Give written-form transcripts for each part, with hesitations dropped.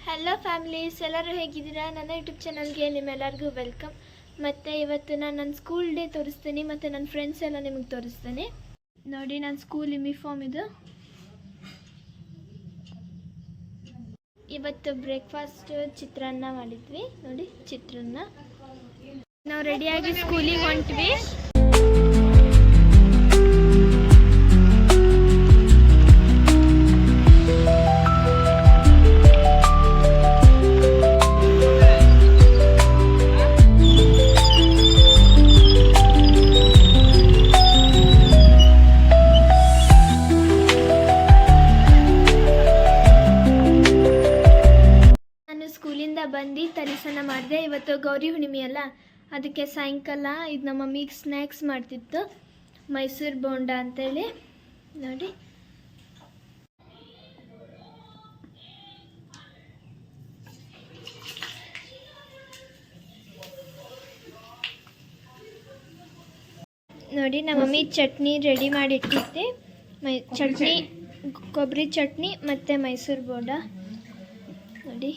Hello families, ಎಲ್ಲರೂ ಹೇಗಿದ್ದೀರಾ? ನನ್ನ ಯೂಟ್ಯೂಬ್ ಚಾನಲ್ಗೆ ನಿಮ್ಮೆಲ್ಲರಿಗೂ ವೆಲ್ಕಮ್. ಮತ್ತು ಇವತ್ತು ನಾನು ನನ್ನ ಸ್ಕೂಲ್ ಡೇ ತೋರಿಸ್ತೀನಿ ಮತ್ತು ನನ್ನ ಫ್ರೆಂಡ್ಸ್ ಎಲ್ಲ ನಿಮಗೆ ತೋರಿಸ್ತೀನಿ. ನೋಡಿ, ನನ್ನ ಸ್ಕೂಲ್ ಯೂನಿಫಾರ್ಮ್ ಇದು. ಇವತ್ತು ಬ್ರೇಕ್ಫಾಸ್ಟ್ ಚಿತ್ರಾನ್ನ ಮಾಡಿದ್ವಿ. ನೋಡಿ, ಚಿತ್ರಾನ್ನ. ನಾವು ರೆಡಿಯಾಗಿ ಸ್ಕೂಲಿಗೆ ಹೊಂಟ್ವಿ. ಸ್ಕೂಲಿಂದ ಬಂದು ತರಿಸನ ಮಾಡಿದೆ. ಇವತ್ತು ಗೌರಿ ಹುಣ್ಣಿಮೆ ಅಲ್ಲ, ಅದಕ್ಕೆ ಸಾಯಂಕಾಲ ಇದು ನಮ್ಮ ಮಮ್ಮಿಗೆ ಸ್ನ್ಯಾಕ್ಸ್ ಮಾಡ್ತಿತ್ತು, ಮೈಸೂರು ಬೋಂಡ ಅಂತೇಳಿ. ನೋಡಿ, ನೋಡಿ ನಮ್ಮ ಮಮ್ಮಿ ಚಟ್ನಿ ರೆಡಿ ಮಾಡಿ ಇಟ್ಟಿದ್ದೆ. ಚಟ್ನಿ, ಕೊಬ್ಬರಿ ಚಟ್ನಿ ಮತ್ತು ಮೈಸೂರು ಬೋಂಡ. ನೋಡಿ,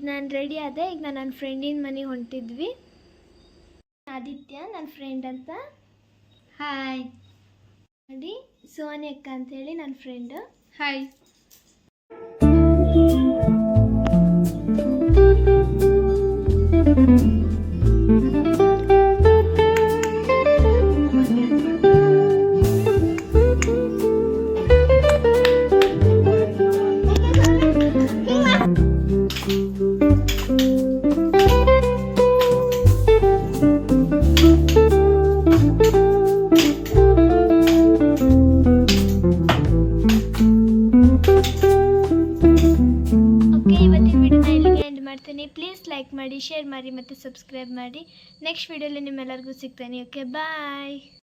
ನಾನು ರೆಡಿ ಆದೆ. ಈಗ ನನ್ನ ಫ್ರೆಂಡಿನ ಮನೆಗೆ ಹೊಂಟಿದ್ವಿ. ಆದಿತ್ಯ ನನ್ನ ಫ್ರೆಂಡ್ ಅಂತ. ಹಾಯ್. ನೋಡಿ, ಸೋನಿ ಅಕ್ಕ ಅಂತೇಳಿ ನನ್ನ ಫ್ರೆಂಡ್. ಹಾಯ್. ಪ್ಲೀಸ್ ಲೈಕ್ ಮಾಡಿ, ಶೇರ್ ಮಾಡಿ ಮತ್ತು ಸಬ್ಸ್ಕ್ರೈಬ್ ಮಾಡಿ. ನೆಕ್ಸ್ಟ್ ವಿಡಿಯೋಲಿ ನಿಮ್ಮೆಲ್ಲರಿಗೂ ಸಿಗ್ತೇನೆ. ಓಕೆ, ಬಾಯ್.